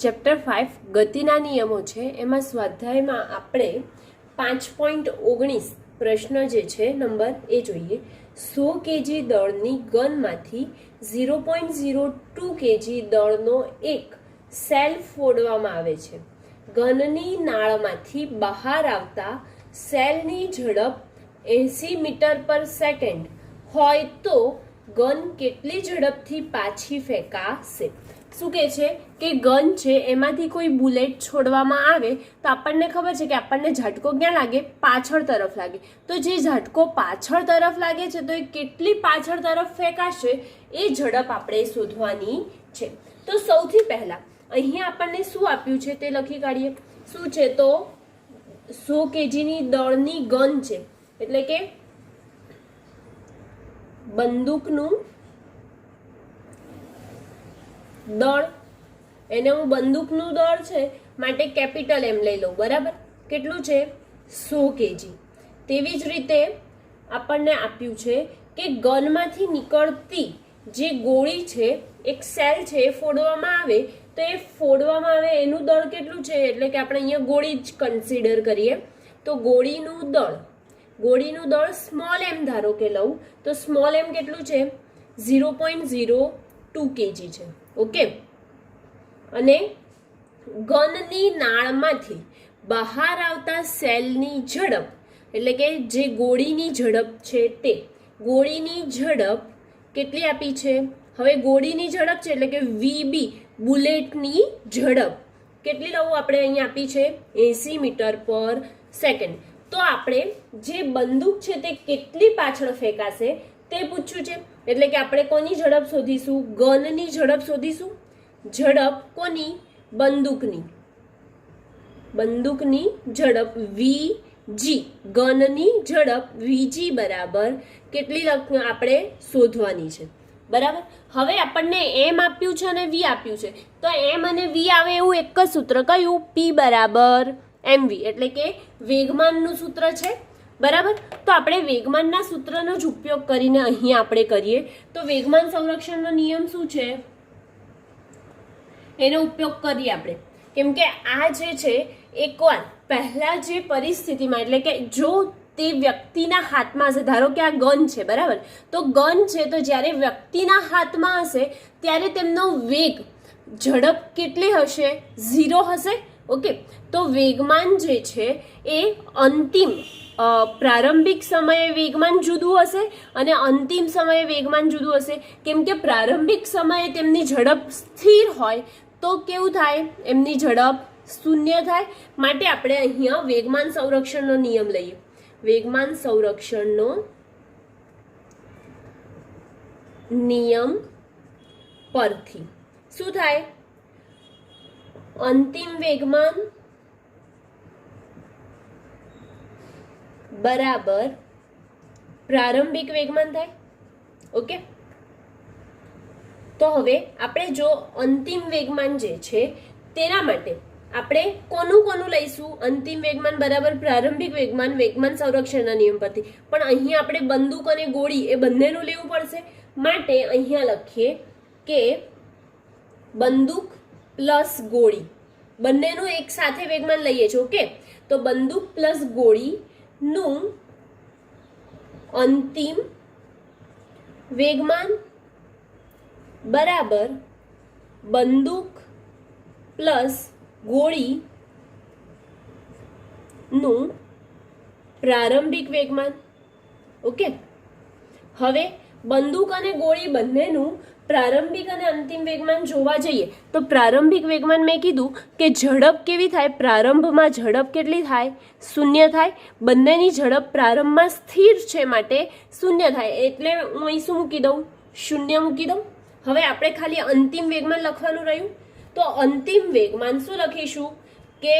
Chapter 5 ગતિના નિયમો છે એમાં સ્વાધ્યાયમાં આપણે 5.19 પ્રશ્ન જે છે નંબર એ જોઈએ 100 કેજી દળની ગનમાંથી 0.02 કેજી દળનો એક સેલ ફોડવામાં આવે છે. ગનની નાળમાંથી બહાર આવતા સેલની ઝડપ 80 મીટર પર સેકન્ડ હોય તો ગન કેટલી ઝડપથી પાછી ફેંકાશે. શું કહે છે કે ગન છે એમાંથી કોઈ બુલેટ છોડવામાં આવે તો આપણને ખબર છે કે આપણને ઝટકો ક્યાં લાગે, પાછળ તરફ લાગે. તો જે ઝટકો પાછળ તરફ લાગે છે તો એ કેટલી પાછળ તરફ ફેંકાશે એ ઝડપ આપણે શોધવાની છે. તો સૌથી પહેલા અહીંયા આપણને શું આપ્યું છે તે લખી કાઢીએ. શું છે તો 100 કેજીની દળની ગન છે એટલે કે બંદૂકનું દળ, એને હું બંદૂકનું દળ છે માટે કેપિટલ એમ લઈ લઉં, બરાબર. કેટલું છે 100 કેજી. તેવી જ રીતે આપણને આપ્યું છે કે ગનમાંથી નીકળતી જે ગોળી છે, એક સેલ છે એ ફોડવામાં આવે તો એ ફોડવામાં આવે એનું દળ કેટલું છે, એટલે કે આપણે અહીંયા ગોળી જ કન્સિડર કરીએ તો ગોળીનું દળ સ્મોલ એમ ધારો કે લઉં તો સ્મોલ એમ કેટલું છે 0.02 કેજી છે. ઓકે. અને ગનની નાળમાંથી બહાર આવતા સેલની ઝડપ એટલે કે જે ગોળીની ઝડપ છે તે ગોળીની ઝડપ કેટલી આપી છે. હવે ગોળીની ઝડપ છે એટલે કે વીબી બુલેટની ઝડપ કેટલી લઉં આપણે અહીંયા આપી છે 80 મીટર પર સેકન્ડ. તો આપણે જે બંદૂક છે તે કેટલી પાછળ ફેંકાશે તે પૂછ્યું છે એટલે કે આપણે કોની ઝડપ શોધીશું, ગનની ઝડપ શોધીશું. ઝડપ કોની, બંદૂકની ઝડપ વીજી, ગનની ઝડપ વીજી બરાબર કેટલી આપણે શોધવાની છે, બરાબર. હવે આપણને એમ આપ્યું છે અને વી આપ્યું છે તો એમ અને વી આવે એવું એક જ સૂત્ર કયું, પી બરાબર એમવી એટલે કે વેગમાનનું સૂત્ર છે, બરાબર. તો આપણે વેગમાનના સૂત્રનો જ ઉપયોગ કરીને અહીં આપણે કરીએ તો વેગમાન સંરક્ષણનો નિયમ શું છે એનો ઉપયોગ કરીએ આપણે. કેમ કે આ જે છે એકવાર પહેલા જે પરિસ્થિતિમાં એટલે કે જો તે વ્યક્તિના હાથમાં હશે, ધારો કે આ ગન છે, બરાબર. તો ગન છે તો જ્યારે વ્યક્તિના હાથમાં હશે ત્યારે તેમનો વેગ ઝડપ કેટલી હશે, 0 હશે. ઓકે. તો વેગમાન જે છે એ અંતિમ પ્રારંભિક સમયે વેગમાન જુદું હશે અને અંતિમ સમયે વેગમાન જુદું હશે. કેમ કે પ્રારંભિક સમયે તેમની ઝડપ સ્થિર હોય તો કેવું થાય, એમની ઝડપ 0 થાય. માટે આપણે અહીંયા વેગમાન સંરક્ષણનો નિયમ લઈએ. વેગમાન સંરક્ષણનો નિયમ પરથી શું થાય, અંતિમ વેગમાન બરાબર પ્રારંભિક વેગમાન થાય. ઓકે. તો હવે આપણે જો અંતિમ વેગમાન જે છે તેના માટે આપણે કોનું લઈશું, અંતિમ વેગમાન બરાબર પ્રારંભિક વેગમાન, વેગમાન સંરક્ષણના નિયમ પરથી. પણ અહીંયા આપણે બંદૂક અને ગોળી એ બંનેનું લેવું પડશે. માટે અહીંયા લખીએ કે બંદૂક પ્લસ ગોળી બંનેનું એક સાથે વેગમાન લઈએ છીએ. ઓકે. તો બંદૂક પ્લસ ગોળીનું અંતિમ વેગમાન બરાબર બંદૂક પ્લસ ગોળીનું પ્રારંભિક વેગમાન. ઓકે. હવે બંદૂક અને ગોળી બંનેનું પ્રારંભિક અને અંતિમ વેગમાન જોવા જઈએ તો પ્રારંભિક વેગમાન મેં કીધું કે ઝડપ કેવી થાય, પ્રારંભમાં ઝડપ કેટલી થાય, 0 થાય. બંનેની ઝડપ પ્રારંભમાં સ્થિર છે માટે 0 થાય એટલે હું અહીં શું મૂકી દઉં, 0 મૂકી દઉં. હવે આપણે ખાલી અંતિમ વેગમાન લખવાનું રહ્યું તો અંતિમ વેગમાન શું લખીશું કે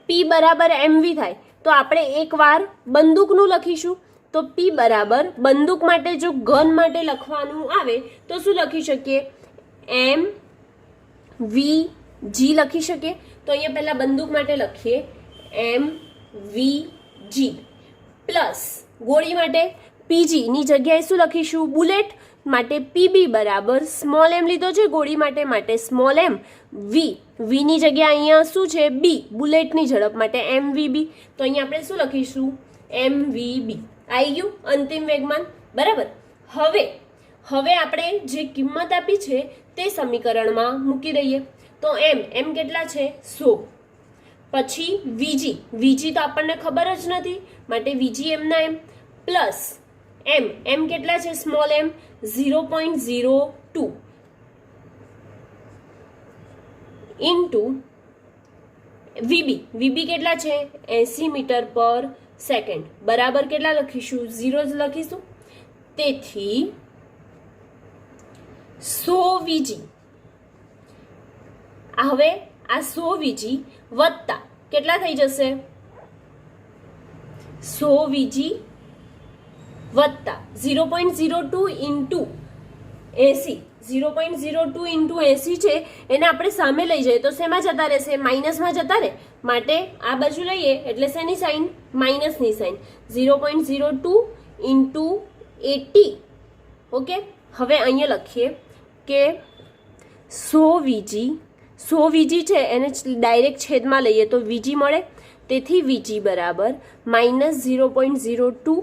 પી બરાબર એમવી થાય. તો આપણે એકવાર બંદૂકનું લખીશું તો પી બરાબર બંદૂક માટે જો ગન માટે લખવાનું આવે તો શું લખી શકીએ, એમ વી જી લખી શકીએ. તો અહીંયા પહેલા બંદૂક માટે લખીએ એમ વી જી પ્લસ ગોળી માટે પીજી ની જગ્યાએ શું લખીશું, બુલેટ. માટે પીબી બરાબર સ્મોલ એમ લીધો છે ગોળી માટે સ્મોલ એમ વીની જગ્યા અહીંયા શું છે બી, બુલેટની ઝડપ માટે MVB. તો અહીંયા આપણે શું લખીશું MVB. આવી ગયું અંતિમ વેગમાન. બરાબર. હવે આપણે જે કિંમત આપી છે તે સમીકરણમાં મૂકી દઈએ. તો એમ કેટલા છે 100. પછી વીજી તો આપણને ખબર જ નથી માટે વીજી એમના એમ પ્લસ એમ કેટલા છે સ્મોલ એમ 0.02 ઇન્ટુ વીબી કેટલા છે 80 મીટર પર સેકન્ડ બરાબર કેટલા લખીશું 0 જ લખીશું. તેથી 100 વીજી. હવે આ 100 વીજી વત્તા કેટલા થઈ જશે 100 વીજી વત્તા 0.02 ઇન્ટુ 80. 0.02 ઇન્ટુ 80 છે એને આપણે સામે લઈ જઈએ તો શેમાં જતા રહેશે માઇનસમાં જતા રહે માટે આ બાજુ લઈએ એટલે શેની સાઇન માઇનસની સાઇન 0.02 ઇન્ટુ 80. ઓકે. હવે અહીંયા લખીએ કે 100 વીજી છે એને ડાયરેક્ટ છેદમાં લઈએ તો વીજી મળે. તેથી વીજી બરાબર -0.02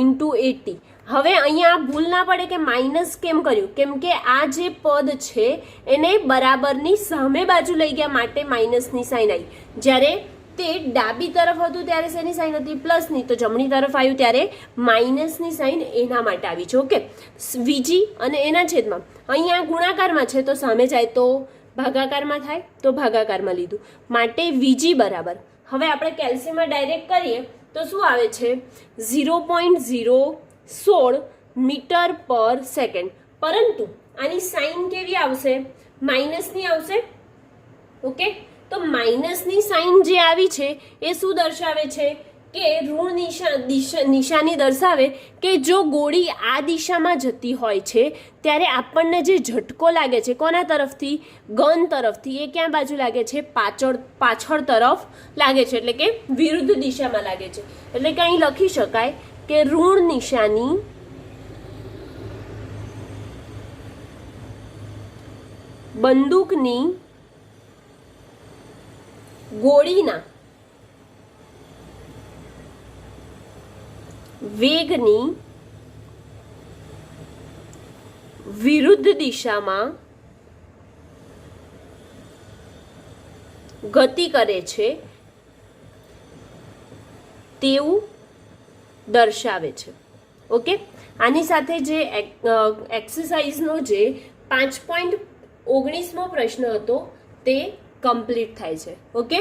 ઇન્ટુ 80. હવે અહીંયા આ ભૂલ ના પડે કે માઇનસ કેમ કર્યું, કેમ કે આ જે પદ છે એને બરાબરની સામે બાજુ લઈ ગયા માટે માઇનસની સાઇન આવી. જ્યારે તે ડાબી તરફ હતું ત્યારે શેની સાઇન હતી પ્લસની, તો જમણી તરફ આવ્યું ત્યારે માઇનસની સાઇન એના માટે આવી છે. ઓકે. વીજી અને એના છેદમાં અહીંયા ગુણાકારમાં છે તો સામે જાય તો ભાગાકારમાં થાય તો ભાગાકારમાં લીધું માટે વીજી બરાબર. હવે આપણે કેલ્સીમાં ડાયરેક્ટ કરીએ તો શું આવે છે 0.016 મીટર પર સેકન્ડ. પરંતુ આની સાઇન કેવી આવશે માઇનસની આવશે. ઓકે. તો માઇનસની સાઇન જે આવી છે એ શું દર્શાવે છે કે ઋણ નિશાની દર્શાવે કે જો ગોળી આ દિશામાં જતી હોય છે ત્યારે આપણને જે ઝટકો લાગે છે કોના તરફથી ગન તરફથી એ ક્યાં બાજુ લાગે છે પાછળ તરફ લાગે છે એટલે કે વિરુદ્ધ દિશામાં લાગે છે. એટલે કે અહીં લખી શકાય કે ઋણ નિશાની બંદૂકની ગોળીના વેગની વિરુદ્ધ દિશામાં ગતિ કરે છે તેવું દર્શાવે છે. ઓકે. આની સાથે જે એક્સરસાઇઝનો જે 5.19મો પ્રશ્ન હતો તે કમ્પ્લીટ થાય છે. ઓકે.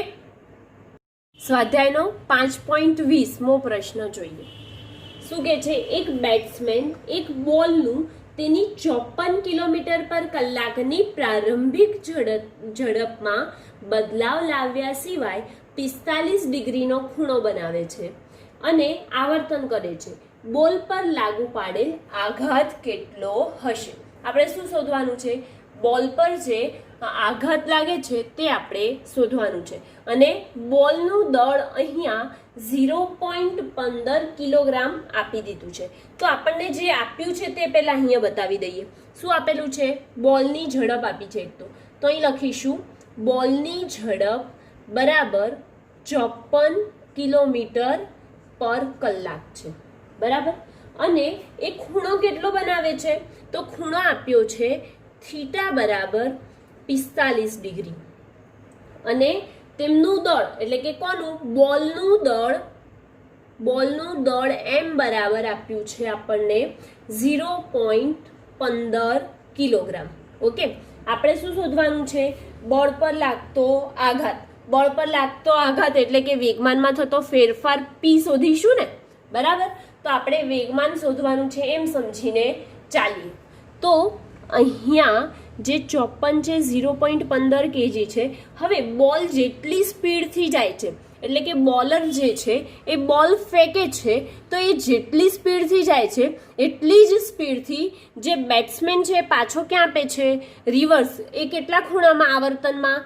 સ્વાધ્યાયનો 5.20મો પ્રશ્ન જોઈએ. શું કે છે એક બેટ્સમેન એક બોલનું તેની 54 કિલોમીટર પર કલાકની પ્રારંભિક ઝડપમાં બદલાવ લાવ્યા સિવાય 45 ડિગ્રીનો ખૂણો બનાવે છે અને આવર્તન કરે છે. બોલ પર લાગુ પાડેલ આઘાત કેટલો હશે? આપણે શું શોધવાનું છે? બોલ પર જે આઘાત લાગે છે તે આપણે શોધવાનું છે. અને બોલનું દળ અહીંયા 0.15 કિલોગ્રામ આપી દીધું છે. તો આપણને જે આપ્યું છે તે પહેલા અહીંયા બતાવી દઈએ. શું આપેલું છે? બોલની ઝડપ આપી છે એક તો અહીં લખીશું બોલની ઝડપ બરાબર 54 કિલોમીટર પર કલાક છે. બરાબર. અને એ ખૂણો કેટલો બનાવે છે? તો ખૂણો આપ્યો છે થીટા બરાબર 45 ડિગ્રી. અને તેમનું દળ એટલે કે કોનું? બોલનું દળ એમ બરાબર આપ્યું છે આપણને 0.15 કિલોગ્રામ. ઓકે. આપણે શું શોધવાનું છે? બોલ પર લાગતો આઘાત. બોલ પર લાગતો આઘાત એટલે કે વેગમાનમાં થતો ફેરફાર પી શોધીશું ને. બરાબર. તો આપણે વેગમાન શોધવાનું છે એમ સમજીને ચાલીએ. તો અહીંયા જે 54 છે 0.15 kg છે. હવે બોલ જેટલી સ્પીડથી જાય છે એટલે કે બોલર જે છે એ બોલ ફેંકે છે તો એ જેટલી સ્પીડથી જાય છે એટલી જ સ્પીડથી જે બેટ્સમેન છે પાછો ક્યાં આપે છે? રિવર્સ. એ કેટલા ખૂણામાં? આવર્તનમાં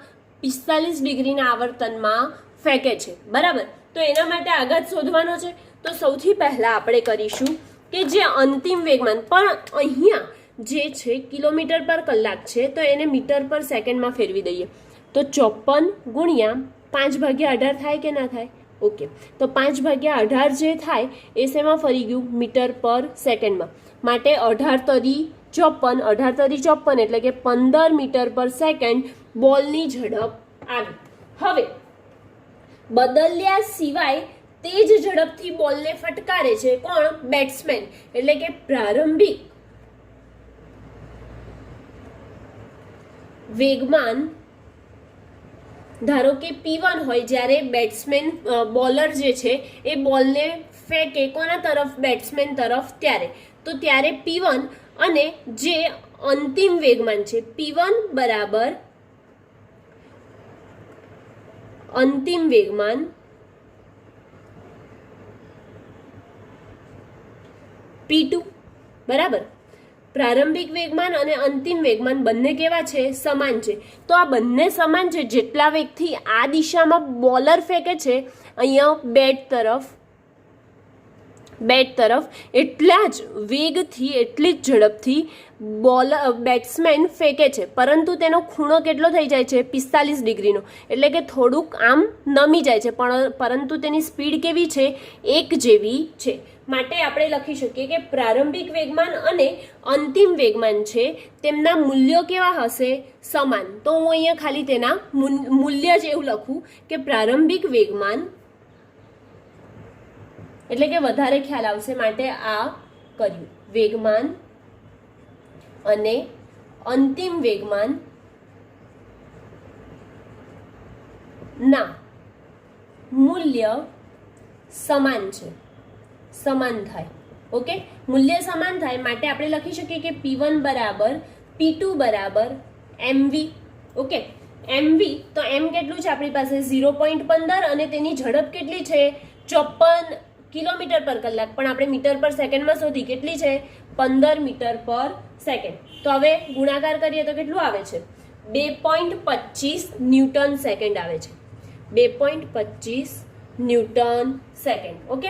45 ડિગ્રીના આવર્તનમાં ફેંકે છે. બરાબર. તો એના માટે આઘાત શોધવાનો છે. તો સૌથી પહેલા આપણે કરીશું કે જે અંતિમ વેગમાન, પણ અહીંયા જે છે કિલોમીટર પર કલાક છે તો એને મીટર પર સેકન્ડમાં ફેરવી દઈએ તો 54 ગુણ્યા 5/18 થાય કે ના થાય? ઓકે, તો 5/18 જે થાય એ શેમાં ફરી ગયું? મીટર પર સેકન્ડમાં. માટે 18×54 એટલે કે 15 મીટર પર સેકન્ડ બોલની ઝડપ આવી. હવે બદલ્યા સિવાય તે જ ઝડપથી બોલને ફટકારે છે કોણ? બેટ્સમેન. એટલે કે પ્રારંભિક વેગમાન ધારો કે P1 હોય જ્યારે બેટ્સમેન બોલર જે છે એ બોલને ફેંકે કોના તરફ? બેટ્સમેન તરફ. ત્યારે P1 અને જે અંતિમ વેગમાન છે P1 બરાબર અંતિમ વેગમાન P2 બરાબર. પ્રારંભિક વેગમાન અને અંતિમ વેગમાન બંને કેવા છે? સમાન છે. તો આ બંને સમાન છે. જેટલા વેગથી આ દિશામાં બોલર ફેંકે છે અહીંયા બેટ તરફ એટલા જ વેગથી એટલી જ ઝડપથી બેટ્સમેન ફેંકે છે, પરંતુ તેનો ખૂણો કેટલો થઈ જાય છે? 45 ડિગ્રીનો. એટલે કે થોડુંક આમ નમી જાય છે, પરંતુ તેની સ્પીડ કેવી છે? 1 જેવી છે. માટે આપણે લખી શકીએ કે પ્રારંભિક વેગમાન અને અંતિમ વેગમાન છે તેમના મૂલ્યો કેવા હશે? સમાન. તો હું અહીંયા ખાલી તેના મૂલ્ય જેવું લખું કે પ્રારંભિક વેગમાન, એટલે કે વધારે ખ્યાલ આવશે માટે આ કર્યું. વેગમાન અને અંતિમ વેગમાન ના મૂલ્ય સમાન છે, સમાન થાય. ઓકે, મૂલ્ય સમાન થાય માટે આપણે લખી શકીએ કે P1 બરાબર P2 બરાબર mv. ઓકે, mv તો m કેટલું છે આપણી પાસે? 0.15 અને તેની ઝડપ કેટલી છે? 54 કિલોમીટર પર કલાક. પણ આપણે મીટર પર સેકન્ડમાં શોધી. કેટલી છે? 15 મીટર પર સેકન્ડ. તો હવે ગુણાકાર કરીએ તો કેટલું આવે છે? 2.25 ન્યૂટન સેકન્ડ આવે છે. 2.25 ન્યૂટન સેકન્ડ. ઓકે,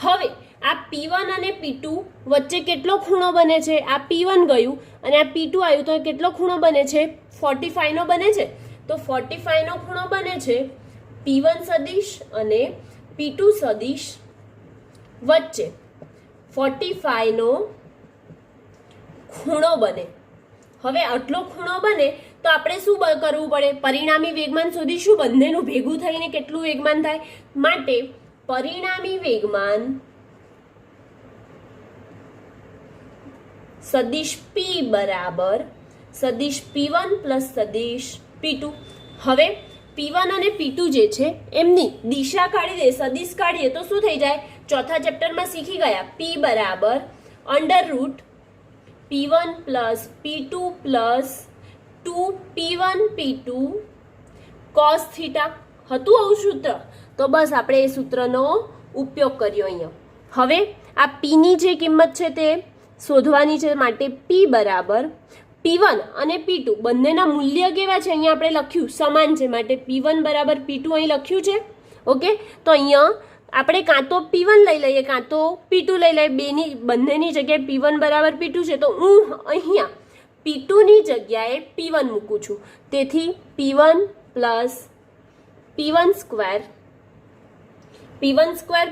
હવે આ P1 અને P2 વચ્ચે કેટલો ખૂણો બને છે? આ P1 ગયું અને આ P2 આવ્યું તો કેટલો ખૂણો બને છે? 45 નો બને છે. તો 45 નો ખૂણો બને છે P1 સદિશ અને P2 સદિશ વચ્ચે. 45 નો ખૂણો બને. હવે આટલો ખૂણો બને તો આપણે શું કરવું પડે? પરિણામી વેગમાન શોધીશું. બંનેનું ભેગું થઈને કેટલું વેગમાન થાય? માટે પરિણામી વેગમાન સદિશ P બરાબર સદિશ P1 પ્લસ સદિશ P2. હવે P1 અને P2 જે છે એમની દિશા કાઢી દે, સદિશ કાઢીએ તો શું થઈ જાય? ચોથા ચેપ્ટરમાં શીખી ગયા. P બરાબર under root P1 plus P2 plus 2P1 P2 cos theta હતું આવું સૂત્ર. તો બસ આપણે એ સૂત્રનો ઉપયોગ કર્યો અહીંયા. હવે આ P ની જે કિંમત છે તે શોધવાની છે માટે P બરાબર P1 અને P2 બંનેના મૂલ્ય કેવા છે? અહીંયા આપણે લખ્યું સમાન છે માટે P1 બરાબર P2 અહીં લખ્યું છે. ઓકે, તો અહીંયા આપણે કાં તો P1 લઈ લઈએ કાં તો P2 લઈ લઈએ. બંનેની જગ્યાએ P1 બરાબર P2 છે તો હું અહીંયા P2 ની જગ્યાએ P1 મૂકું છું. તેથી P1 plus P1 square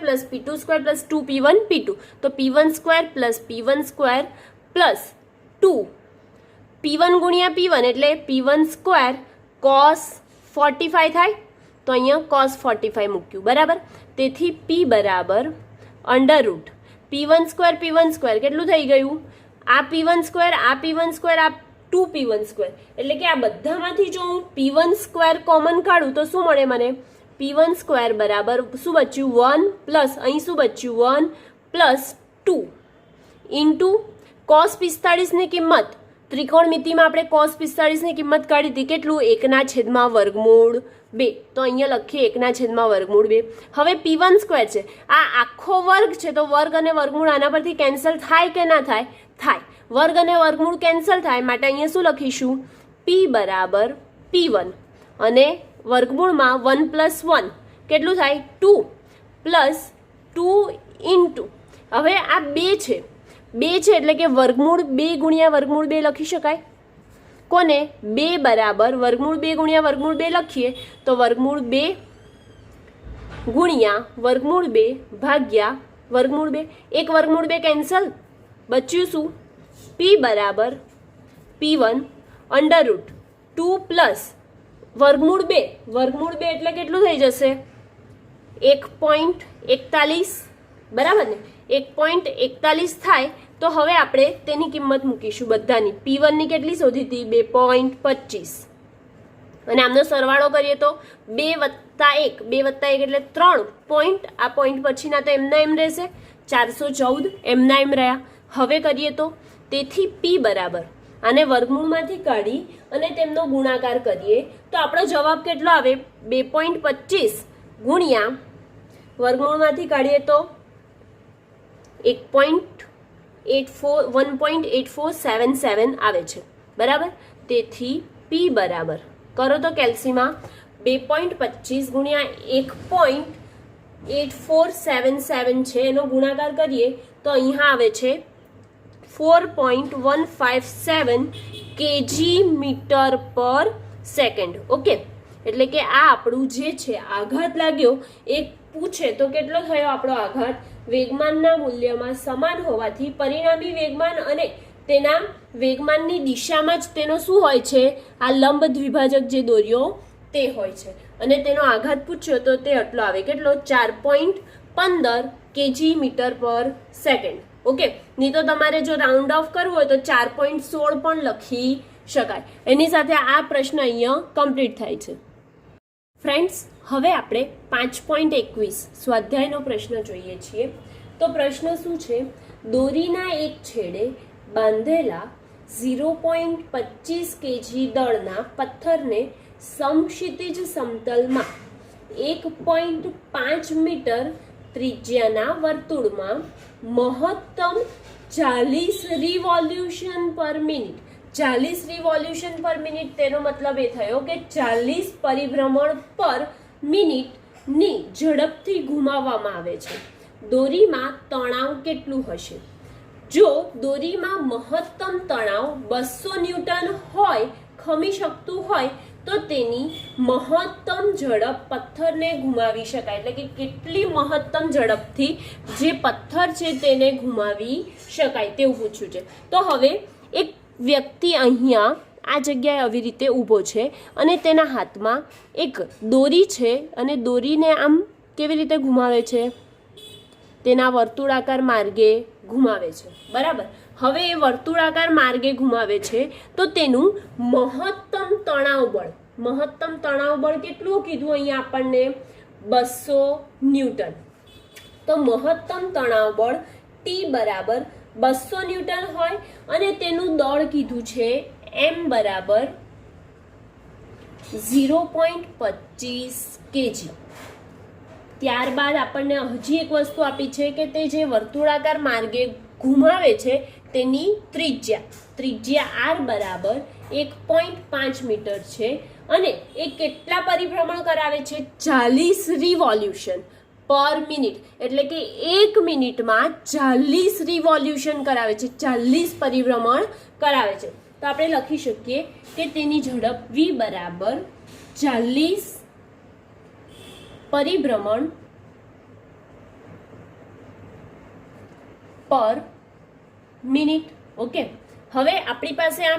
plus P2 square plus 2P1 P2. તો P1 square plus P1 square plus 2 P1 ગુણ્યા P1 એટલે P1 સ્ક્વેર cos 45 થાય. તો અહીંયા cos 45 મૂક્યું બરાબર. તેથી P બરાબર અંડરરૂટ P1 સ્ક્વેર કેટલું થઈ ગયું? આ P1 સ્ક્વેર આ 2P1 સ્ક્વેર. એટલે કે આ બધામાંથી જો હું P1 સ્ક્વેર કોમન કાઢું તો શું મળે મને? P1 સ્ક્વેર બરાબર શું બચ્યું? 1 પ્લસ અહીં શું બચ્યું? 1 પ્લસ 2 ઇન્ટુ cos 45 ની કિંમત ત્રિકોણમિતિમાં આપણે cos 45 ની કિંમત કાઢી હતી. કેટલું? 1/√2. તો અહીંયા લખીએ 1/√2. હવે P1 સ્ક્વેર છે, આ આખો વર્ગ છે તો વર્ગ અને વર્ગમૂળ આના પરથી કેન્સલ થાય કે ના થાય? થાય. વર્ગ અને વર્ગમૂળ કેન્સલ થાય માટે અહીંયા શું લખીશું? P બરાબર P1 અને વર્ગમૂળમાં 1 પ્લસ 1 કેટલું થાય? 2 પ્લસ 2 ઇન્ટુ હવે આ 2 છે 2 છે એટલે કે વર્ગમૂળ 2 ગુણ્યા વર્ગમૂળ 2 લખી શકાય. કોને? 2 બરાબર વર્ગમૂળ 2 ગુણ્યા વર્ગમૂળ 2 લખીએ તો વર્ગમૂળ 2 ગુણ્યા વર્ગમૂળ 2 ભાગ્યા વર્ગમૂળ 2. એક વર્ગમૂળ 2 કેન્સલ, બચ્યું શું? p બરાબર p1 અંડર રૂટ 2 પ્લસ વર્ગમૂળ 2. વર્ગમૂળ 2 એટલે કેટલું થઈ જશે? 1.41, બરાબર ને? 1.41 થાય. તો હવે આપણે તેની કિંમત મૂકીશું બધાની. p1 ની કેટલી શોધી હતી? 2.25. અને આમનો સરવાળો કરીએ તો 2 વત્તા 1, 2 વત્તા 1 એટલે 3 પોઈન્ટ. આ પોઈન્ટ પછીના તો એમના એમ રહેશે. 414 એમના એમ રહ્યા. હવે કરીએ તો તેથી p બરાબર આને વર્ગમૂળમાંથી કાઢી અને તેમનો ગુણાકાર કરીએ તો આપણો જવાબ કેટલો આવે? 2.25 ગુણ્યા વર્ગમૂળમાંથી કાઢીએ તો 1.8477 આવે છે, બરાબર. તેથી p બરાબર કરો તો કેલ્સીમાં 2.25 ગુણ્યા 1.8477 છે, એનો ગુણાકાર કરીએ તો અહીંયા આવે છે 4.157 કેજી મીટર પર સેકન્ડ. ઓકે, એટલે કે આ આપણું જે છે આઘાત લાગ્યો એ પૂછે તો કેટલો થયો આપણો આઘાત? વેગમાનના મૂલ્યમાં સમાન હોવાથી પરિણામી વેગમાન અને તેના વેગમાનની દિશામાં જ તેનો શું હોય છે? આ લંબ દ્વિભાજક જે દોર્યો તે હોય છે. અને તેનો આઘાત પૂછ્યો તો તે આટલો આવે. કેટલો? 4.15 કેજી મીટર પર સેકન્ડ. ઓકે, નહીં તો તમારે જો રાઉન્ડ ઓફ કરવું હોય તો 4.16 પણ લખી શકાય. એની સાથે આ પ્રશ્ન અહીંયા કમ્પ્લીટ થાય છે. ફ્રેન્ડ્સ, હવે આપણે 5.21 સ્વાધ્યાયનો પ્રશ્ન જોઈએ છીએ. તો પ્રશ્ન શું છે? દોરીના એક છેડે બાંધેલા 0.25 કેજી દળના પથ્થરને સમક્ષિતિજ સમતલમાં 1.5 મીટર ત્રિજ્યાના વર્તુળમાં મહત્તમ 40 રિવોલ્યુશન પર મિનિટ. 40 રિવોલ્યુશન પર મિનિટ, તેનો મતલબ એ થયો કે 40 પરિભ્રમણ પર મિનિટની ઝડપથી ઘુમાવવામાં આવે છે. દોરીમાં તણાવ કેટલું હશે? જો દોરીમાં મહત્તમ તણાવ 200 ન્યૂટન હોય, ખમી શકતું હોય, તો તેની મહત્તમ ઝડપ પથ્થરને ઘુમાવી શકાય. એટલે કે કેટલી મહત્તમ ઝડપથી જે પથ્થર છે તેને ઘુમાવી શકાય તેવું પૂછ્યું છે. તો હવે એક વ્યક્તિ અહીંયા આ જગ્યાએ આવી રીતે ઊભો છે અને તેના હાથમાં એક દોરી છે અને દોરીને આમ કેવી રીતે ઘુમાવે છે? તેના વર્તુળાકાર માર્ગે ઘુમાવે છે, બરાબર. હવે એ વર્તુળાકાર માર્ગે ઘુમાવે છે તો તેનું મહત્તમ તણાવ બળ કેટલું કીધું અહીંયા આપણને? 200 ન્યૂટન. તો મહત્તમ તણાવ બળ T બરાબર 200 ન્યૂટન હોય અને તેનું દળ કીધું છે m બરાબર 0.25 કેજી. ત્યારબાદ આપણને હજી એક વસ્તુ આપી છે કે તે જે વર્તુળાકાર માર્ગે ઘુમાવે છે તેની ત્રિજ્યા r બરાબર 1.5 મીટર છે અને એ કેટલા પરિભ્રમણ કરાવે છે? 40 રિવોલ્યુશન પર મિનિટ. એટલે કે 1 મિનિટમાં 40 રિવોલ્યુશન કરાવે છે, 40 પરિભ્રમણ કરાવે છે. તો આપણે લખી શકીએ કે તેની ઝડપ v બરાબર 40 પરિભ્રમણ પર મિનિટ. ઓકે, હવે આપણી પાસે આ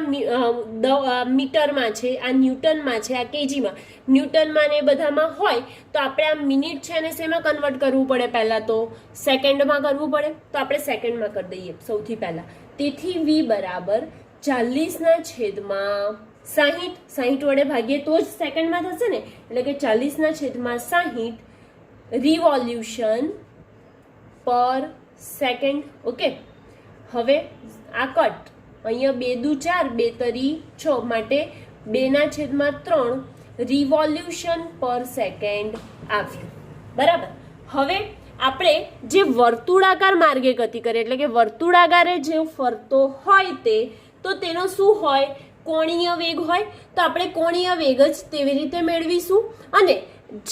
મીટરમાં છે, આ ન્યૂટનમાં છે, આ કેજીમાં, ન્યૂટનમાં ને બધામાં હોય તો આપણે આ મિનિટ છે ને શેમાં કન્વર્ટ કરવું પડે? પહેલાં તો સેકન્ડમાં કરવું પડે. તો આપણે સેકન્ડમાં કરી દઈએ સૌથી પહેલાં. તેથી v બરાબર 40/60. 60 વડે ભાગીએ તો જ સેકન્ડમાં થશે ને, એટલે કે 40/60 રિવોલ્યુશન પર સેકન્ડ. ઓકે, હવે આ કટ અહીંયા 2 દુ 4, 2 તરી 6 માટે 2/3 રિવોલ્યુશન પર સેકન્ડ આવ્યું, બરાબર. હવે આપણે જે વર્તુળાકાર માર્ગે ગતિ કરીએ, એટલે કે વર્તુળાકારે જે ફરતો હોય તો તેનો શું હોય? કોણીય વેગ હોય. તો આપણે કોણીય વેગ જ તેવી રીતે મેળવીશું. અને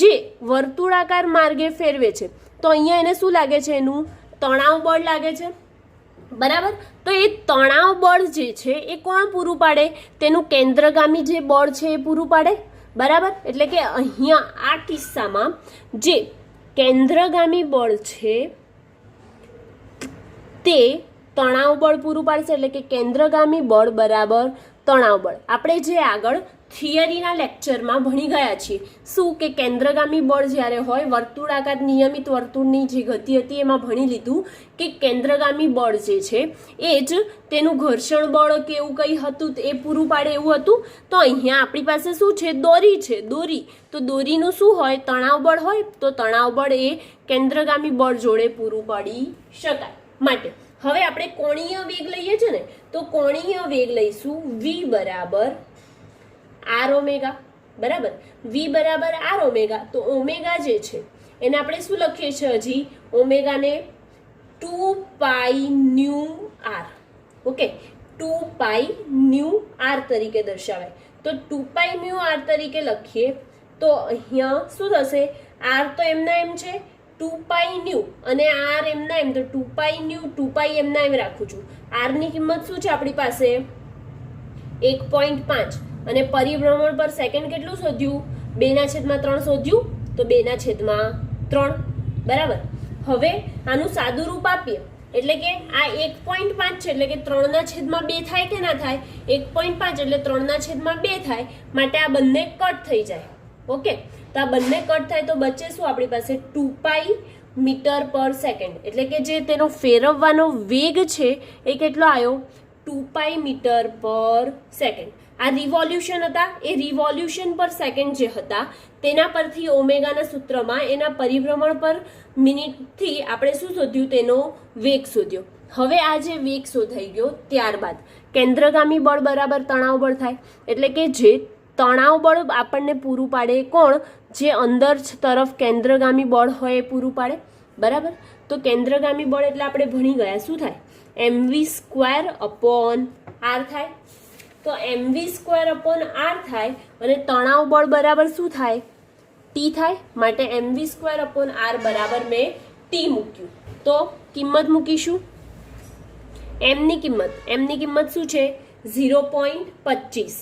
જે વર્તુળાકાર માર્ગે ફેરવે છે તો અહીંયા એને શું લાગે છે? એનું તણાવ બળ લાગે છે. બરાબર. તો એ તણાવ બળ જે છે એ કોણ પૂરું પાડે? તેનું કેન્દ્રગામી જે બળ છે એ પૂરું પાડે. બરાબર. એટલે કે અહીંયા આ કિસ્સામાં જે કેન્દ્રગામી બળ છે તે તણાવ બળ પૂરું પાડશે. એટલે કે કેન્દ્રગામી બળ બરાબર તણાવ બળ. આપણે જે આગળ થિયરીના લેક્ચરમાં ભણી ગયા છીએ શું કે કેન્દ્રગામી બળ જ્યારે હોય, વર્તુળાકાર નિયમિત વર્તુળની જે ગતિ હતી એમાં ભણી લીધું કે કેન્દ્રગામી બળ જે છે એ જ તેનું ઘર્ષણ બળ કે એવું કંઈ હતું એ પૂરું પાડે એવું હતું. તો અહીંયા આપણી પાસે શું છે? દોરી છે. દોરી, તો દોરીનું શું હોય? તણાવ બળ હોય. તો તણાવ બળ એ કેન્દ્રગામી બળ જોડે પૂરું પાડી શકાય. માટે હવે આપણે કોણીય વેગ લઈએ છીએ ને, તો કોણીય વેગ લઈશું v બરાબર આર ઓમેગા. બરાબર. v બરાબર આર ઓમેગા. તો ઓમેગા જે છે એને આપણે શું લખીએ છીએ? હજી ઓમેગાને 2 પાઈ ન્યુ આર. ઓકે, 2 પાઈ ન્યુ આર તરીકે દર્શાવાય. તો 2 પાઈ ન્યુ આર તરીકે લખીએ તો અહીંયા શું થશે? આર તો એમના એમ છે 2 પાઈ ન્યુ અને આર એમના એમ, તો 2 પાઈ ન્યુ 2 પાઈ એમના એમ રાખું છું. આર ની કિંમત શું છે આપણી પાસે? 1.5 અને પરિભ્રમણ પર સેકન્ડ કેટલું શોધ્યું? 2/3 શોધ્યું. તો 2/3. બરાબર. હવે આનું સાદું રૂપ આપીએ એટલે કે આ 1.5 છે એટલે કે 3/2 થાય કે ના થાય? 1.5 એટલે 3/2 થાય. માટે આ બંને કટ થઈ જાય. ઓકે, તો આ બંને કટ થાય તો બચે શું આપણી પાસે? 2 પાઈ મીટર પર સેકન્ડ. એટલે કે જે તેનો ફેરવવાનો વેગ છે એ કેટલો આવ્યો? 2 પાઈ મીટર પર સેકન્ડ. આ રિવોલ્યુશન હતા. એ રિવોલ્યુશન પર સેકન્ડ જે હતા તેના પરથી ઓમેગાના સૂત્રમાં એના પરિભ્રમણ પર મિનિટથી આપણે શું શોધ્યું? તેનો વેગ શોધ્યો. હવે આ જે વેગ શોધાઈ ગયો ત્યારબાદ કેન્દ્રગામી બળ બરાબર તણાવ બળ થાય. એટલે કે જે તણાવ બળ આપણને પૂરું પાડે કોણ? જે અંદર તરફ કેન્દ્રગામી બળ હોય એ પૂરું પાડે. બરાબર. તો કેન્દ્રગામી બળ એટલે આપણે ભણી ગયા શું થાય? mv² અપોન આર થાય. તો mv² અપોન આર થાય અને તણાવ બળ બરાબર શું થાય? ટી થાય. માટે mv² અપોન આર બરાબર મેં ટી મૂક્યું. તો કિંમત મૂકીશું. એમની કિંમત શું છે? 0.25.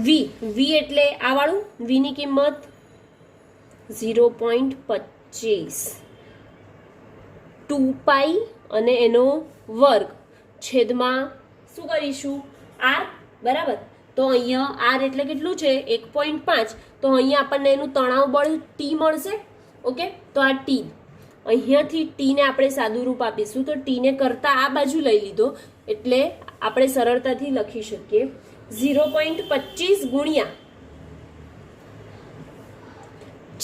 વી એટલે આ વાળું, વી ની કિંમત 0.25. 2 પાઈ અને એનો વર્ગ છેદમાં શું કરીશું? આર. બરાબર. તો અહીંયા આર એટલે કેટલું છે? 1.5. તો અહીંયા આપણને એનું તણાવ બળ ટી મળશે. ઓકે, તો આ ટી. અહીંયાથી ટીને આપણે સાદું રૂપ આપીશું. તો ટીને કરતા આ બાજુ લઈ લીધો એટલે આપણે સરળતાથી લખી શકીએ 0.25 ગુણ્યા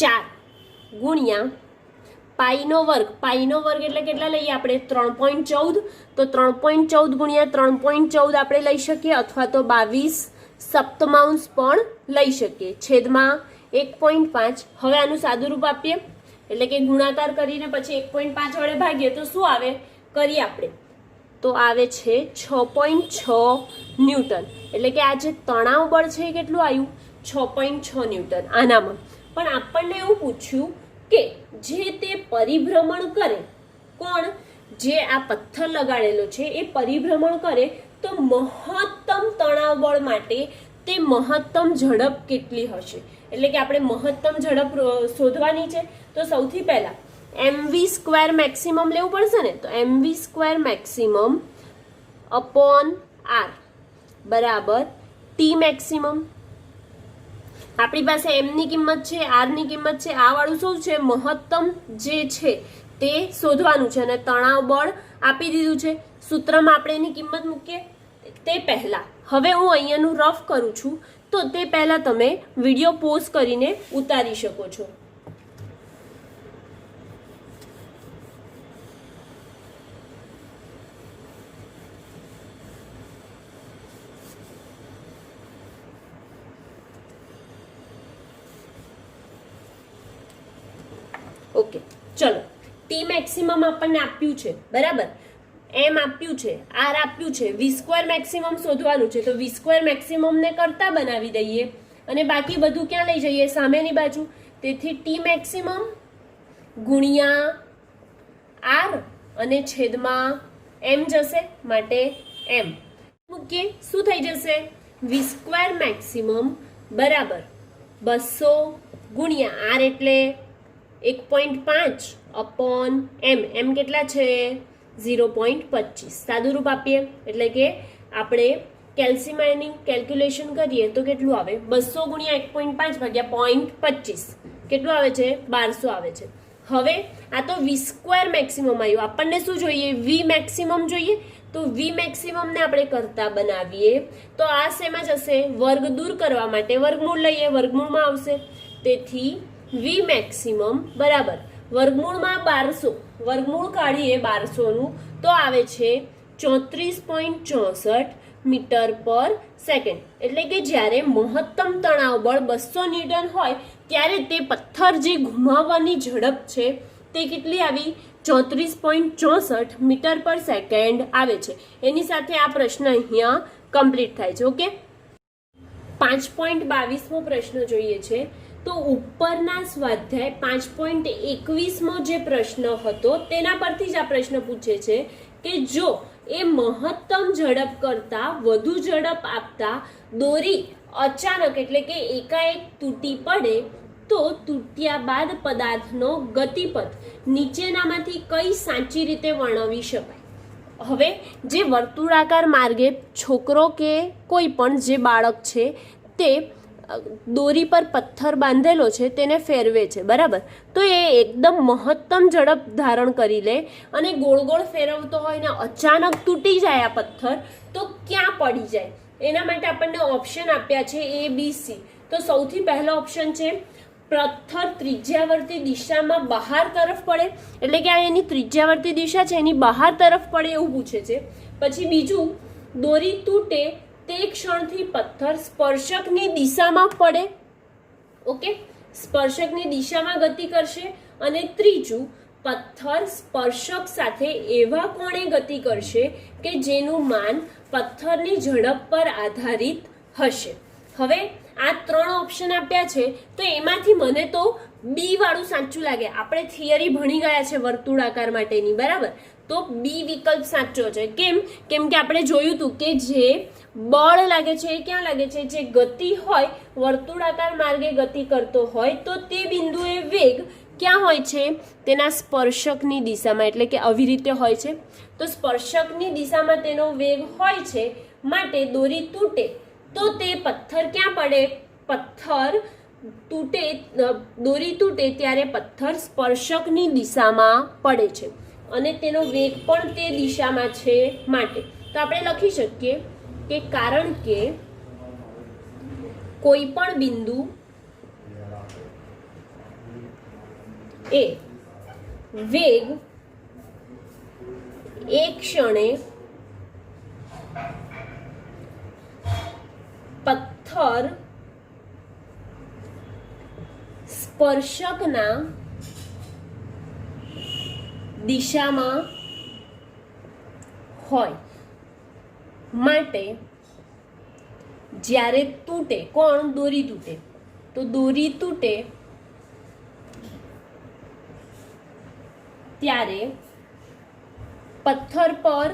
4 ગુણ્યા પાઈનો વર્ગ. પાઈનો વર્ગ એટલે કેટલા લઈએ આપણે? 3.14. તો 3.14 ગુણ્યા 3.14 આપણે લઈ શકીએ અથવા તો 22 સપ્તમાંશ પણ લઈ શકીએ. છેદમાં 1.5. હવે આનું સાદું રૂપ આપીએ એટલે કે ગુણાકાર કરીને પછી 1.5 વડે ભાગીએ તો શું આવે? કરીએ આપણે તો આવે છે 6.6 ન્યૂટન. એટલે કે આ જે તણાવ બળ છે એ કેટલું આવ્યું? 6.6 ન્યૂટન આનામાં. પણ આપણને એવું પૂછ્યું કે જે તે પરિભ્રમણ કરે કોણ? જે આ પથ્થર લગાડેલો છે એ પરિભ્રમણ કરે તો મહત્તમ તણાવ બળ માટે તે મહત્તમ ઝડપ કેટલી હશે? એટલે કે આપણે મહત્તમ ઝડપ શોધવાની છે. તો સૌથી પહેલા mv² મેક્સિમમ લેવું પડશે ને. તો mv² મેક્સિમમ અપોન આર બરાબર ટી મેક્સિમમ. આપણી પાસે m ની કિંમત છે, r ની કિંમત છે. આ વાળું શું છે? મહત્તમ જે છે તે શોધવાનું છે અને તણાવ બળ આપી દીધું છે. સૂત્રમાં આપણે એની કિંમત મૂકીએ તે પહેલા હવે હું અહીંયાનું રફ કરું છું તો તે પહેલા તમે વિડીયો પોઝ કરીને ઉતારી શકો છો. ઓકે, ચલો. ટી મેક્સિમમ આપણને આપ્યું છે. બરાબર. એમ આપ્યું છે, આર આપ્યું છે, v² મેક્સિમમ શોધવાનું છે. તો v² મેક્સિમમને કરતા બનાવી દઈએ અને બાકી બધું ક્યાં લઈ જઈએ? સામેની બાજુ. તેથી ટી મેક્સિમમ ગુણ્યા આર અને છેદમાં એમ જશે માટે એમ મૂકીએ, શું થઈ જશે? વી સ્ક્વેર મેક્સિમમ બરાબર 200 ગુણ્યા આર એટલે 1.5 અપોન એમ. એમ કેટલા છે? 0.25. સાદું રૂપ આપીએ એટલે કે આપણે કેલ્સીમાં એની કેલ્ક્યુલેશન કરીએ તો કેટલું આવે? 200 ગુણ્યા 1.5 ભાગ્યા 0.25 કેટલું આવે છે? 1200 આવે છે. હવે આ તો વી સ્ક્વેર મેક્સિમમ આવ્યું, આપણને શું જોઈએ? વી મેક્સિમમ જોઈએ. તો વી મેક્સિમમને આપણે કરતા બનાવીએ તો આ શેમાં જશે? વર્ગ દૂર કરવા માટે વર્ગમૂળ લઈએ, વર્ગમૂળમાં આવશે. તેથી વી મેક્સિમમ બરાબર વર્ગમૂળમાં 1200, વર્ગમૂળ કાઢીએ 1200 નું તો આવે છે 34.64 મીટર પર સેકન્ડ. એટલે કે જ્યારે મહત્તમ તણાવ બળ 200 ન્યૂટન હોય ત્યારે તે પથ્થર જે ઘુમાવવાની ઝડપ છે તે કેટલી આવી? 34.64 મીટર પર સેકન્ડ આવે છે. એની સાથે આ પ્રશ્ન અહીંયા કમ્પ્લીટ થાય છે. ઓકે, 5.22મો પ્રશ્ન જોઈએ છે. તો ઉપરના સ્વાધ્યાય 5.21મો જે પ્રશ્ન હતો તેના પરથી જ આ પ્રશ્ન પૂછે છે કે જો એ મહત્તમ ઝડપ કરતા વધુ ઝડપ આપતા દોરી અચાનક એટલે કે એકાએક તૂટી પડે તો તૂટ્યા બાદ પદાર્થનો ગતિપથ નીચેનામાંથી કઈ સાચી રીતે વર્ણવી શકાય? હવે જે વર્તુળાકાર માર્ગે છોકરો કે કોઈ પણ જે બાળક છે તે દોરી પર પથ્થર બાંધેલો છે તેને ફેરવે છે, બરાબર? તો એ એકદમ મહત્તમ ઝડપ ધારણ કરી લે અને ગોળ ગોળ ફેરવતો હોય ને અચાનક તૂટી જાય આ પથ્થર તો ક્યાં પડી જાય? એના માટે આપણને ઓપ્શન આપ્યા છે A, B, C. તો સૌથી પહેલો ઓપ્શન છે પથ્થર ત્રિજ્યાવર્તી દિશામાં બહાર તરફ પડે, એટલે કે આ એની ત્રિજ્યાવર્તી દિશા છે એની બહાર તરફ પડે એવું પૂછે છે. પછી બીજું, દોરી તૂટે તે ક્ષણથી પથ્થર સ્પર્શકની દિશામાં પડે. ઓકે, સ્પર્શકની દિશામાં ગતિ કરશે. અને ત્રીજું, પથ્થર સ્પર્શક સાથે એવા કોણે ગતિ કરશે કે જેનું માન પથ્થરની ઝડપ પર આધારિત હશે. હવે આ 3 ઓપ્શન આપ્યા છે તો એમાંથી મને તો બી વાળું સાચું લાગે. આપણે થિયરી ભણી ગયા છે વર્તુળાકાર માટેની, બરાબર? તો બી વિકલ્પ સાચો છે. કેમ? કેમ કે આપણે જોયું હતું કે જે બળ લાગે છે એ ક્યાં લાગે છે? જે ગતિ હોય, વર્તુળાકાર માર્ગે ગતિ કરતો હોય તો તે બિંદુએ વેગ ક્યાં હોય છે? તેના સ્પર્શકની દિશામાં, એટલે કે આવી રીતે હોય છે. તો સ્પર્શકની દિશામાં તેનો વેગ હોય છે માટે દોરી તૂટે તો તે પથ્થર ક્યાં પડે? પથ્થર તૂટે, દોરી તૂટે ત્યારે પથ્થર સ્પર્શકની દિશામાં પડે છે અને તેનો વેગ પણ તે દિશામાં છે માટે. તો આપણે લખી શકીએ કે કારણ કે કોઈ પણ બિંદુ એ વેગ એક ક્ષણે પથ્થર સ્પર્શકના દિશામાં હોય માટે જ્યારે તૂટે, કોણ? દોરી તૂટે. તો દોરી તૂટે ત્યારે પથ્થર પર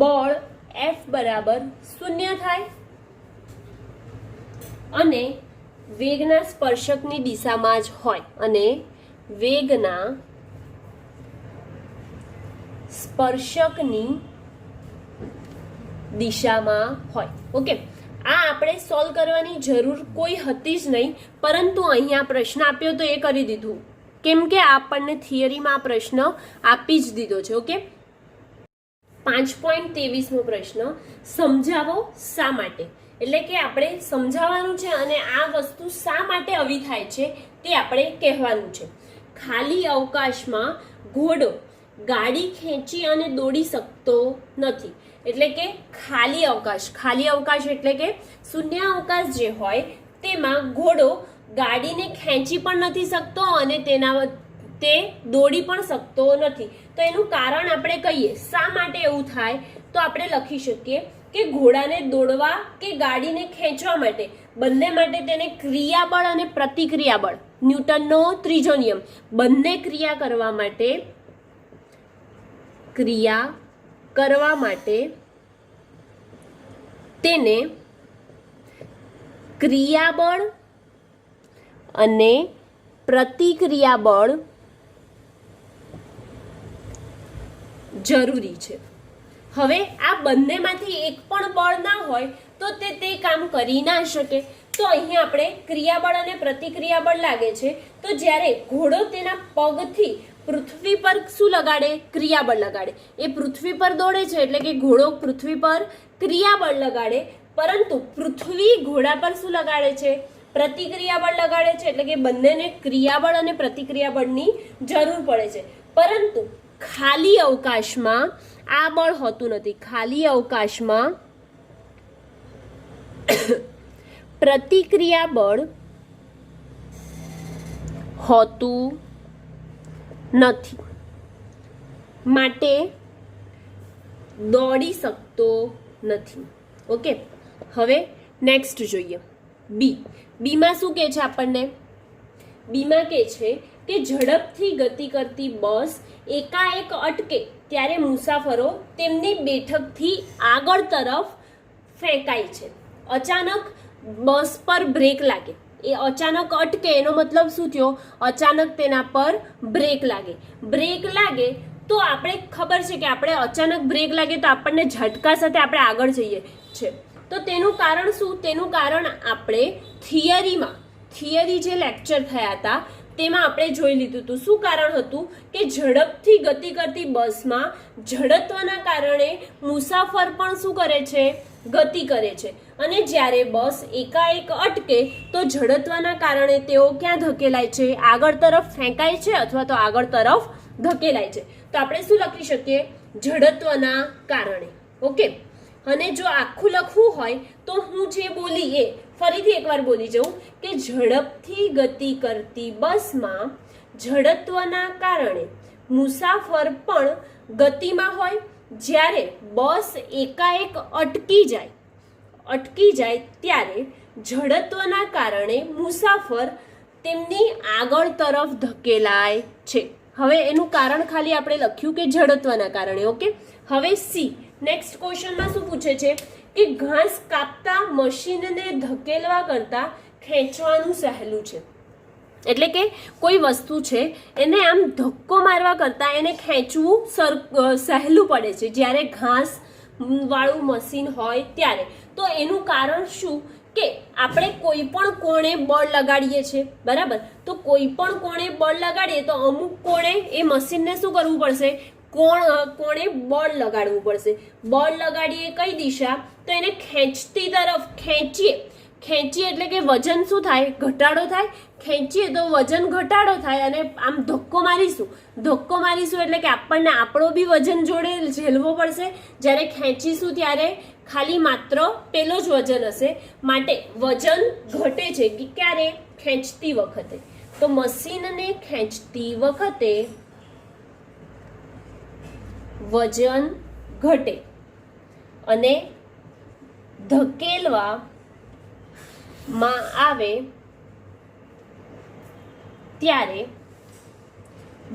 બળ F બરાબર 0 થાય અને વેગના સ્પર્શકની દિશામાં જ હોય અને વેગના સ્પર્શકની દિશામાં હોય. ઓકે, આ આપણે સોલ્વ કરવાની જરૂર કોઈ હતી જ નહીં, પરંતુ અહીંયા પ્રશ્ન આપ્યો તો એ કરી દીધું. કેમ કે આપણને થિયરીમાં આ પ્રશ્ન આપી જ દીધો છે. ઓકે, 5.23મો પ્રશ્ન, સમજાવો શા માટે. એટલે કે આપણે સમજાવવાનું છે અને આ વસ્તુ શા માટે આવી થાય છે તે આપણે કહેવાનું છે. ખાલી અવકાશમાં ઘોડો ગાડી ખેંચી અને દોડી શકતો નથી. એટલે કે ખાલી અવકાશ એટલે કે શૂન્ય અવકાશ જે હોય તેમાં ઘોડો ગાડીને ખેંચી પણ નથી શકતો અને તે દોડી પણ શકતો નથી. તો એનું કારણ આપણે કહીએ શા માટે એવું થાય તો આપણે લખી શકીએ કે ઘોડાને દોડવા કે ગાડીને ખેંચવા માટે બંને માટે તેને ક્રિયાબળ અને પ્રતિક્રિયાબળ, ન્યૂટનનો ત્રીજો નિયમ, બંને ક્રિયા કરવા માટે ક્રિયા કરવા માટે તેને ક્રિયાબળ અને પ્રતિક્રિયાબળ જરૂરી છે. હવે આ બંનેમાંથી એક પણ બળ ના હોય તો તે કામ કરી ના શકે. તો અહીંયા આપણે ક્રિયાબળ અને પ્રતિક્રિયાબળ લાગે છે. તો જ્યારે ઘોડો તેના પગથી પૃથ્વી પર શું લગાડે? ક્રિયાબળ લગાડે. એ પૃથ્વી પર દોડે છે એટલે કે ઘોડો પૃથ્વી પર ક્રિયાબળ લગાડે, પરંતુ પૃથ્વી ઘોડા પર શું લગાડે છે? પ્રતિક્રિયાબળ લગાડે છે. એટલે કે બંનેને ક્રિયાબળ અને પ્રતિક્રિયાબળની જરૂર પડે છે. પરંતુ ખાલી અવકાશમાં આ બળ હોતું નથી. ખાલી અવકાશમાં પ્રતિક્રિયાબળ હોતું નથી, માટે દોડી શકતો નથી. ઓકે, હવે નેક્સ્ટ જોઈએ બી. બીમાં શું કહે છે આપણને? બીમાં કહે છે કે ઝડપથી ગતિ કરતી બસ એકાએક અટકે ત્યારે મુસાફરો તેમની બેઠકથી આગળ તરફ ફેંકાય છે. અચાનક બસ પર બ્રેક લાગે, એ અચાનક અટકે એનો મતલબ શું થયો? અચાનક તેના પર બ્રેક લાગે. બ્રેક લાગે તો આપણે ખબર છે કે આપણે અચાનક બ્રેક લાગે તો આપણને ઝટકા સાથે આપણે આગળ જઈએ છે. તો તેનું કારણ શું? તેનું કારણ આપણે થિયરી જે લેક્ચર થયા હતા તેમાં આપણે જોઈ લીધું હતું. શું કારણ હતું? કે ઝડપથી ગતિ કરતી બસમાં જડત્વના કારણે મુસાફર પણ શું કરે છે? ગતિ કરે છે. અને જ્યારે બસ એકાએક અટકે તો જડત્વના કારણે તેઓ ક્યાં ધકેલાય છે? આગળ તરફ ફેંકાય છે અથવા તો આગળ તરફ ધકેલાય છે. તો આપણે શું લખી શકીએ? જડત્વના કારણે. ઓકે, અને જો આખું લખવું હોય તો હું જે બોલી એ ફરીથી એકવાર બોલી જાઉં કે ઝડપથી ગતિ કરતી બસમાં જડત્વના કારણે મુસાફર પણ ગતિમાં હોય. જ્યારે બસ એકાએક અટકી જાય ત્યારે જડત્વના કારણે મુસાફર તેમની આગળ તરફ ધકેલાય છે. હવે એનું કારણ ખાલી આપણે લખ્યું કે ઝડત્વના કારણે. ઓકે, હવે સી. નેક્સ્ટ ક્વેશ્ચનમાં શું પૂછે છે કે ઘાસ કાપતા મશીનને ધકેલવા કરતા ખેંચવાનું સહેલું છે. એટલે કે કોઈ વસ્તુ છે એને આમ ધક્કો મારવા કરતા એને ખેંચવું સહેલું પડે છે જ્યારે ઘાસ વાળું મશીન હોય ત્યારે. તો એનું કારણ શું? કે આપણે કોઈ પણ કોણે બળ લગાડીએ છીએ, બરાબર? તો કોઈ પણ કોણે બળ લગાડીએ તો અમુક કોણે એ મશીનને શું કરવું પડશે? કોણે બળ લગાડવું પડશે. બળ લગાડીએ કઈ દિશા? તો એને ખેંચતી તરફ ખેંચીએ એટલે કે વજન શું થાય? ઘટાડો થાય. ખેંચીએ તો વજન ઘટાડો થાય અને આમ ધક્કો મારીશું એટલે કે આપણને આપણો બી વજન જોડે ઝેલવો પડશે. જ્યારે ખેંચીશું ત્યારે ખાલી માત્ર પેલો જ વજન હશે, માટે વજન ઘટે છે. ક્યારે? ખેંચતી વખતે. તો મશીનને ખેંચતી વખતે વજન ઘટે અને ધકેલવામાં આવે ત્યારે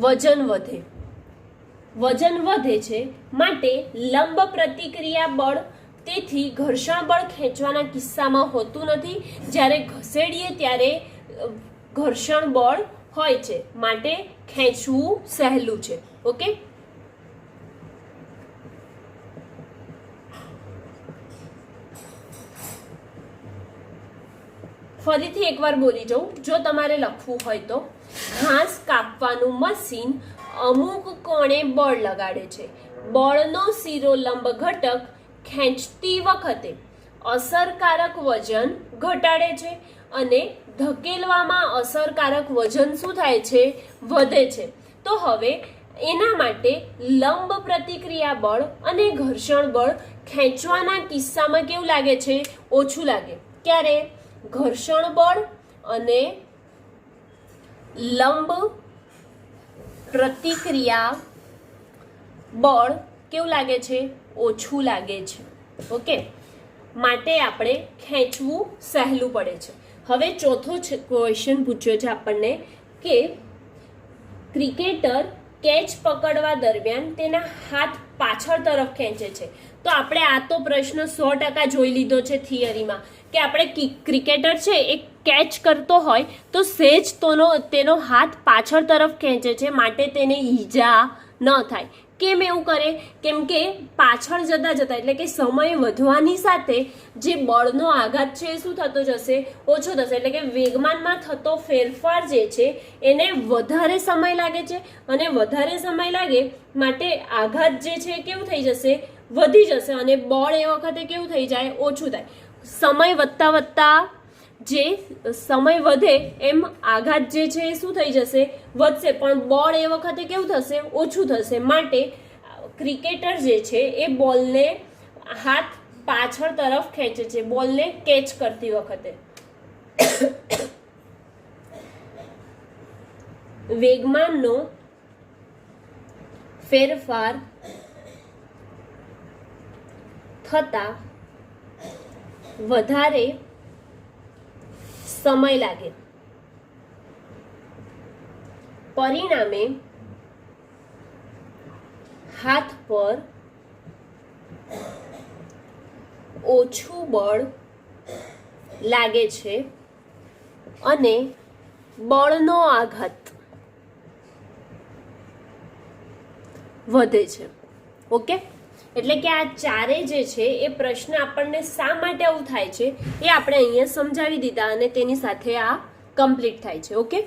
વજન વધે છે. માટે લંબ પ્રતિક્રિયા બળ, તેથી ઘર્ષણ બળ ખેંચવાના કિસ્સામાં હોતું નથી. જ્યારે ઘસેડીએ ત્યારે ઘર્ષણ બળ હોય છે, માટે ખેંચવું સહેલું છે. ઓકે, ફરીથી એકવાર બોલી જાઉં જો તમારે લખવું હોય તો. ઘાસ કાપવાનું મશીન અમુક કોણે બળ લગાડે છે. બળનો શિરોલંબ ઘટક ખેંચતી વખતે અસરકારક વજન ઘટાડે છે અને ધકેલવામાં અસરકારક વજન શું થાય છે? વધે છે. તો હવે એના માટે લંબ પ્રતિક્રિયા બળ અને ઘર્ષણ બળ ખેંચવાના કિસ્સામાં કેવું લાગે છે? ઓછું લાગે. ક્યારે? ઘર્ષણ બળ અને લંબ પ્રતિક્રિયા બળ કેવું લાગે છે? ઓછું લાગે છે. ઓકે, માટે આપણે ખેંચવું સહેલું પડે છે. હવે ચોથો ક્વેશ્ચન પૂછ્યો છે આપણને કે ક્રિકેટર કેચ પકડવા દરમિયાન તેના હાથ પાછળ તરફ ખેંચે છે. તો આપણે આ તો પ્રશ્ન 100% જોઈ લીધો છે થિયરીમાં કે આપણે ક્રિકેટર છે એ કેચ કરતો હોય તો સહેજ તેનો હાથ પાછળ તરફ ખેંચે છે, માટે તેને ઈજા ન થાય. કેમ એવું કરે? કેમ કે પાછળ જતા જતા એટલે કે સમય વધવાની સાથે જે બળનો આઘાત છે એ શું થતો જશે? ઓછો થશે. એટલે કે વેગમાનમાં થતો ફેરફાર જે છે એને વધારે સમય લાગે છે, અને વધારે સમય લાગે માટે આઘાત જે છે કેવું થઈ જશે? વધી જશે, અને બળ એ વખતે કેવું થઈ જાય? ઓછું થાય. સમય વધતા વધતા જે સમય વધે એમ આઘાત જે છે એ શું થઈ જશે? વધશે, પણ બળ એ વખતે કેવું થશે? ઓછું થશે. માટે ક્રિકેટર જે છે એ બોલને હાથ પાછળ તરફ ખેંચે છે, બોલને કેચ કરતી વખતે. વેગમાનનો ફેરફાર થતા વધારે સમય લાગે, પરિણામે હાથ પર ઓછું બળ લાગે છે અને બળનો આઘાત વધે છે. ઓકે, એટલે કે આ ચારે જે છે એ પ્રશ્ન આપણને શા માટે આવું થાય છે એ આપણે અહીંયા સમજાવી દીધા, અને તેની સાથે આ કમ્પ્લીટ થાય છે. ઓકે.